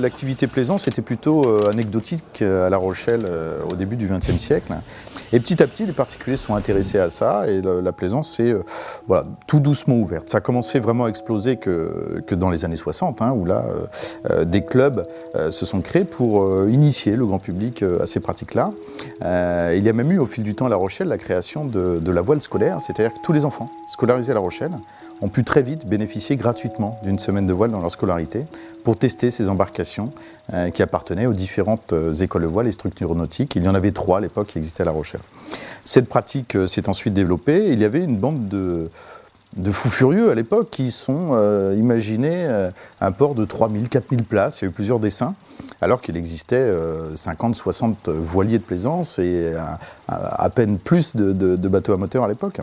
L'activité plaisance était plutôt anecdotique à La Rochelle au début du XXe siècle. Et petit à petit, les particuliers se sont intéressés à ça et la plaisance s'est voilà, tout doucement ouverte. Ça a commencé vraiment à exploser que dans les années 60, hein, où là, des clubs se sont créés pour initier le grand public à ces pratiques-là. Il y a même eu au fil du temps à La Rochelle la création de la voile scolaire, c'est-à-dire que tous les enfants scolarisés à La Rochelle ont pu très vite bénéficier gratuitement d'une semaine de voile dans leur scolarité pour tester ces embarcations qui appartenaient aux différentes écoles de voile et structures nautiques. Il y en avait 3 à l'époque qui existaient à La Rochelle. Cette pratique s'est ensuite développée et il y avait une bande de fous furieux à l'époque qui sont imaginés un port de 3000, 4000 places. Il y a eu plusieurs dessins, alors qu'il existait 50, 60 voiliers de plaisance et à peine plus de bateaux à moteur à l'époque.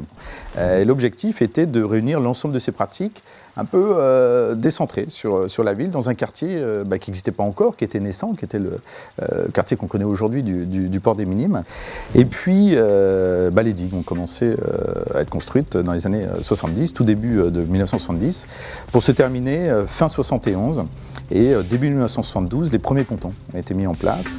Et l'objectif était de réunir l'ensemble de ces pratiques un peu décentrées sur la ville, dans un quartier qui n'existait pas encore, qui était naissant, qui était le quartier qu'on connaît aujourd'hui du port des Minimes. Et puis, les digues ont commencé à être construites dans les années 70, tout début de 1970, pour se terminer fin 71. Et début 1972, les premiers pontons ont été mis en place.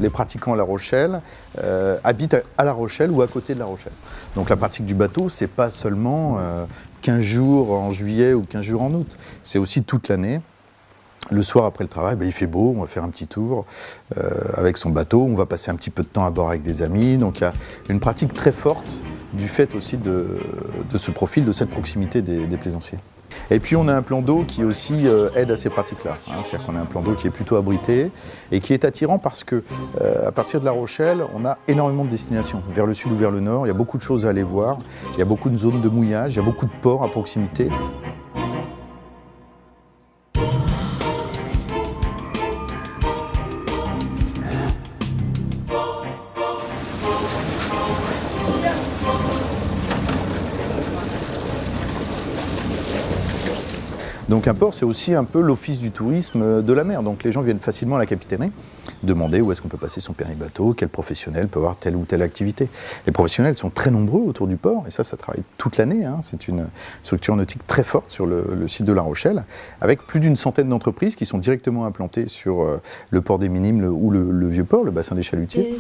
Les pratiquants à La Rochelle habitent à La Rochelle ou à côté de La Rochelle. Donc la pratique du bateau, c'est pas seulement 15 jours en juillet ou 15 jours en août, c'est aussi toute l'année. Le soir après le travail, il fait beau, on va faire un petit tour avec son bateau, on va passer un petit peu de temps à bord avec des amis. Donc il y a une pratique très forte du fait aussi de ce profil, de cette proximité des plaisanciers. Et puis on a un plan d'eau qui aussi aide à ces pratiques-là. C'est-à-dire qu'on a un plan d'eau qui est plutôt abrité et qui est attirant parce que à partir de La Rochelle, on a énormément de destinations, vers le sud ou vers le nord. Il y a beaucoup de choses à aller voir, il y a beaucoup de zones de mouillage, il y a beaucoup de ports à proximité. Donc un port, c'est aussi un peu l'office du tourisme de la mer. Donc les gens viennent facilement à la capitainerie demander où est-ce qu'on peut passer son permis bateau, quel professionnel peut avoir telle ou telle activité. Les professionnels sont très nombreux autour du port et ça travaille toute l'année. C'est une structure nautique très forte sur le site de La Rochelle, avec plus d'une centaine d'entreprises qui sont directement implantées sur le port des Minimes ou le vieux port, le bassin des Chalutiers.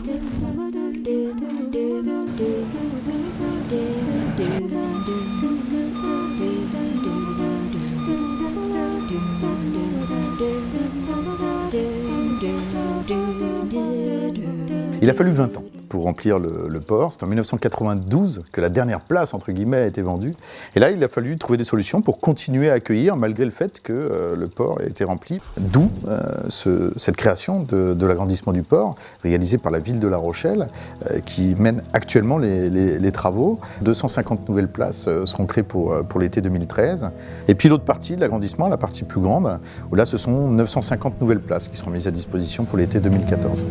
Il a fallu 20 ans pour remplir le port. C'est en 1992 que la dernière place, entre guillemets, a été vendue. Et là, il a fallu trouver des solutions pour continuer à accueillir, malgré le fait que le port ait été rempli. D'où cette création de l'agrandissement du port, réalisé par la ville de La Rochelle, qui mène actuellement les travaux. 250 nouvelles places seront créées pour l'été 2013. Et puis l'autre partie de l'agrandissement, la partie plus grande, où là, ce sont 950 nouvelles places qui seront mises à disposition pour l'été 2014.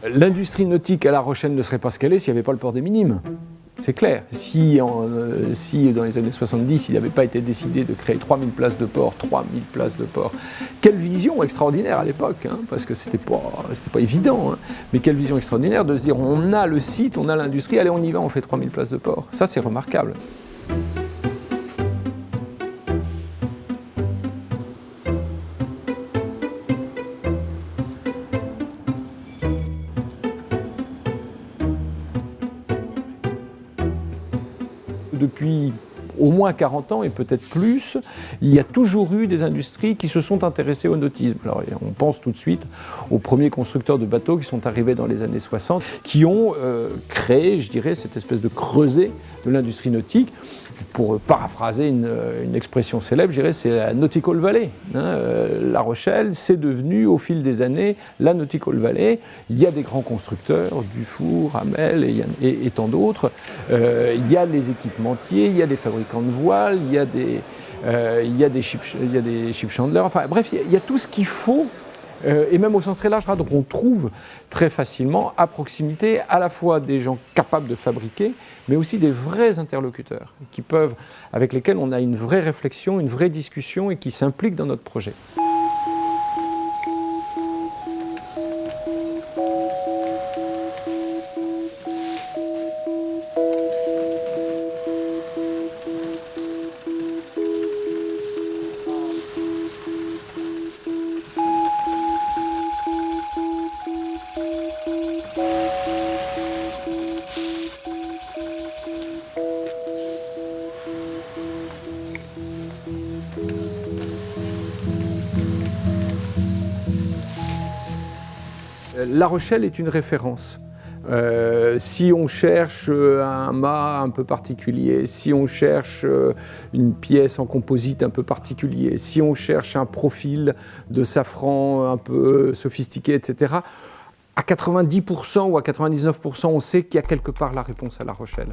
L'industrie nautique à La Rochelle ne serait pas ce qu'elle est s'il n'y avait pas le port des Minimes. C'est clair. Si dans les années 70, il n'avait pas été décidé de créer 3000 places de port, quelle vision extraordinaire à l'époque, parce que c'était pas évident, mais quelle vision extraordinaire de se dire on a le site, on a l'industrie, allez on y va, on fait 3000 places de port. Ça c'est remarquable. Depuis au moins 40 ans et peut-être plus, il y a toujours eu des industries qui se sont intéressées au nautisme. Alors, on pense tout de suite aux premiers constructeurs de bateaux qui sont arrivés dans les années 60, qui ont créé, je dirais, cette espèce de creuset de l'industrie nautique. Pour paraphraser une expression célèbre, je dirais, c'est la Nautical Valley. La Rochelle, c'est devenu, au fil des années, la Nautical Valley. Il y a des grands constructeurs, Dufour, Hamel et tant d'autres. Il y a les équipementiers, il y a des fabricants de voiles, il y a des ship chandlers. Enfin bref, il y a tout ce qu'il faut. Et même au sens très large, donc on trouve très facilement à proximité à la fois des gens capables de fabriquer, mais aussi des vrais interlocuteurs avec lesquels on a une vraie réflexion, une vraie discussion et qui s'impliquent dans notre projet. La Rochelle est une référence. Si on cherche un mât un peu particulier, si on cherche une pièce en composite un peu particulier, si on cherche un profil de safran un peu sophistiqué, etc., à 90% ou à 99%, on sait qu'il y a quelque part la réponse à La Rochelle.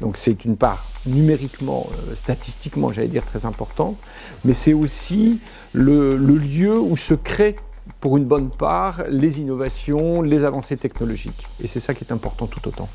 Donc c'est une part numériquement, statistiquement, j'allais dire, très importante, mais c'est aussi le lieu où se crée pour une bonne part, les innovations, les avancées technologiques. Et c'est ça qui est important tout autant.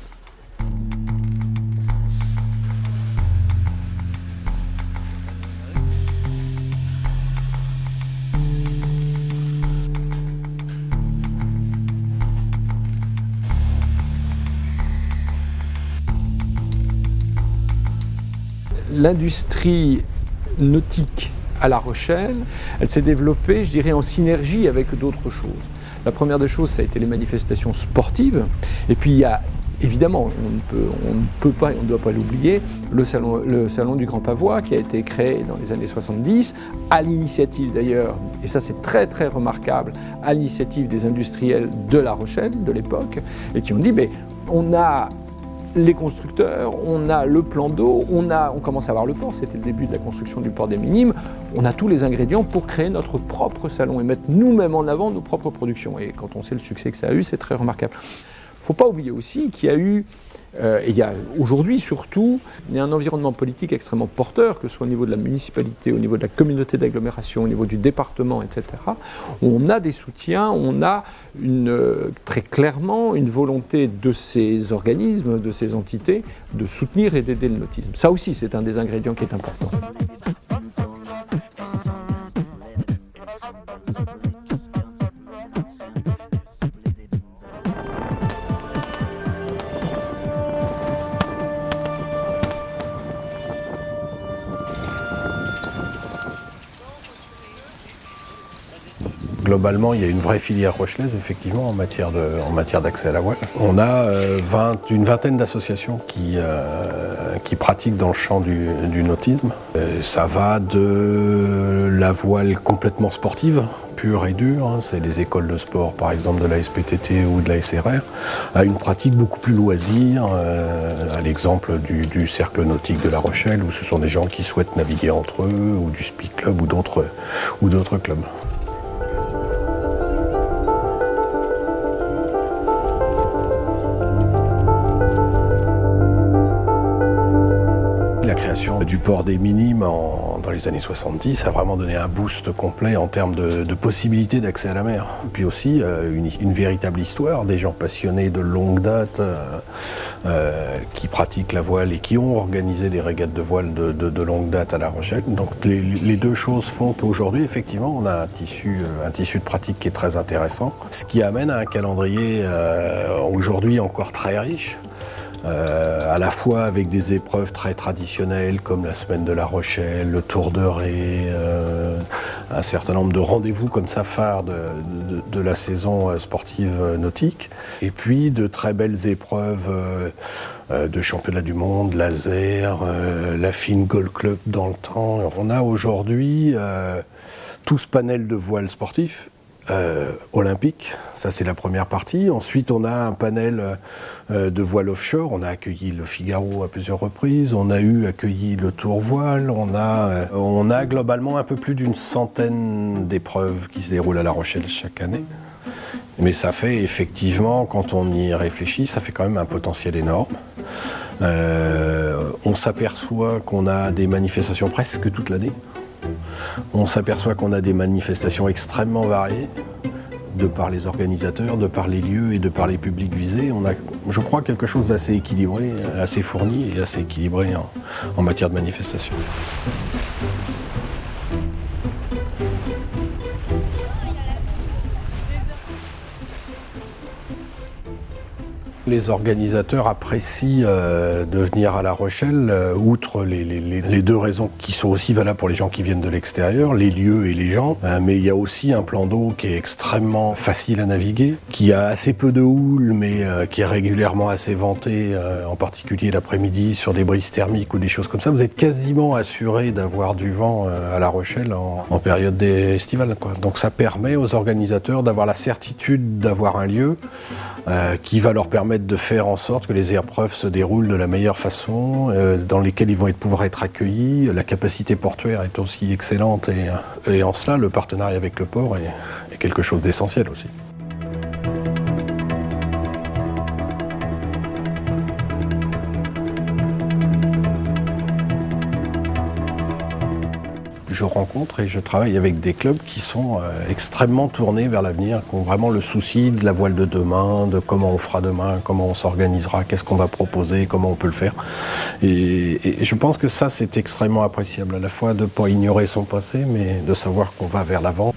L'industrie nautique à La Rochelle, elle s'est développée, je dirais, en synergie avec d'autres choses. La première des choses, ça a été les manifestations sportives. Et puis il y a, évidemment, on ne peut pas et on ne doit pas l'oublier, le salon du Grand Pavois qui a été créé dans les années 70, à l'initiative d'ailleurs, et ça c'est très très remarquable, à l'initiative des industriels de La Rochelle de l'époque, et qui ont dit, mais on a les constructeurs, on a le plan d'eau, on commence à avoir le port, c'était le début de la construction du port des Minimes, on a tous les ingrédients pour créer notre propre salon et mettre nous-mêmes en avant nos propres productions. Et quand on sait le succès que ça a eu, c'est très remarquable. Il ne faut pas oublier aussi qu'il y a eu, et il y a aujourd'hui surtout, il y a un environnement politique extrêmement porteur, que ce soit au niveau de la municipalité, au niveau de la communauté d'agglomération, au niveau du département, etc. On a des soutiens, on a très clairement une volonté de ces organismes, de ces entités, de soutenir et d'aider le nautisme. Ça aussi, c'est un des ingrédients qui est important. Globalement, il y a une vraie filière rochelaise, effectivement, en matière d'accès à la voile. On a une vingtaine d'associations qui pratiquent dans le champ du nautisme. Ça va de la voile complètement sportive, pure et dure, hein, c'est les écoles de sport, par exemple, de la SPTT ou de la SRR, à une pratique beaucoup plus loisir, à l'exemple du cercle nautique de La Rochelle, où ce sont des gens qui souhaitent naviguer entre eux, ou du Speed Club ou d'autres clubs. La création du port des Minimes dans les années 70 a vraiment donné un boost complet en termes de possibilités d'accès à la mer. Puis aussi une véritable histoire, des gens passionnés de longue date qui pratiquent la voile et qui ont organisé des régates de voile de longue date à La Rochelle. Donc les deux choses font qu'aujourd'hui, effectivement, on a un tissu de pratique qui est très intéressant, ce qui amène à un calendrier aujourd'hui encore très riche. à la fois avec des épreuves très traditionnelles comme la Semaine de La Rochelle, le Tour de Ré, un certain nombre de rendez-vous comme ça phares de la saison sportive nautique, et puis de très belles épreuves de championnat du monde, laser, la FIN Gold Club dans le temps. On a aujourd'hui tout ce panel de voiles sportifs olympiques, ça c'est la première partie. Ensuite on a un panel de voiles offshore, on a accueilli le Figaro à plusieurs reprises, on a accueilli le Tour Voile, on a globalement un peu plus d'une centaine d'épreuves qui se déroulent à La Rochelle chaque année. Mais ça fait effectivement, quand on y réfléchit, ça fait quand même un potentiel énorme. On s'aperçoit qu'on a des manifestations presque toute l'année. On s'aperçoit qu'on a des manifestations extrêmement variées, de par les organisateurs, de par les lieux et de par les publics visés. On a, je crois, quelque chose d'assez équilibré, assez fourni et assez équilibré en matière de manifestation. Les organisateurs apprécient de venir à La Rochelle, outre les deux raisons qui sont aussi valables pour les gens qui viennent de l'extérieur, les lieux et les gens, mais il y a aussi un plan d'eau qui est extrêmement facile à naviguer, qui a assez peu de houle, mais qui est régulièrement assez venté, en particulier l'après-midi sur des brises thermiques ou des choses comme ça. Vous êtes quasiment assuré d'avoir du vent à La Rochelle en période estivale, quoi. Donc ça permet aux organisateurs d'avoir la certitude d'avoir un lieu qui va leur permettre de faire en sorte que les épreuves se déroulent de la meilleure façon, dans lesquelles ils vont pouvoir être accueillis. La capacité portuaire est aussi excellente et en cela, le partenariat avec le port est quelque chose d'essentiel aussi. Je rencontre et je travaille avec des clubs qui sont extrêmement tournés vers l'avenir, qui ont vraiment le souci de la voile de demain, de comment on fera demain, comment on s'organisera, qu'est-ce qu'on va proposer, comment on peut le faire. Et je pense que ça, c'est extrêmement appréciable, à la fois de ne pas ignorer son passé, mais de savoir qu'on va vers l'avant.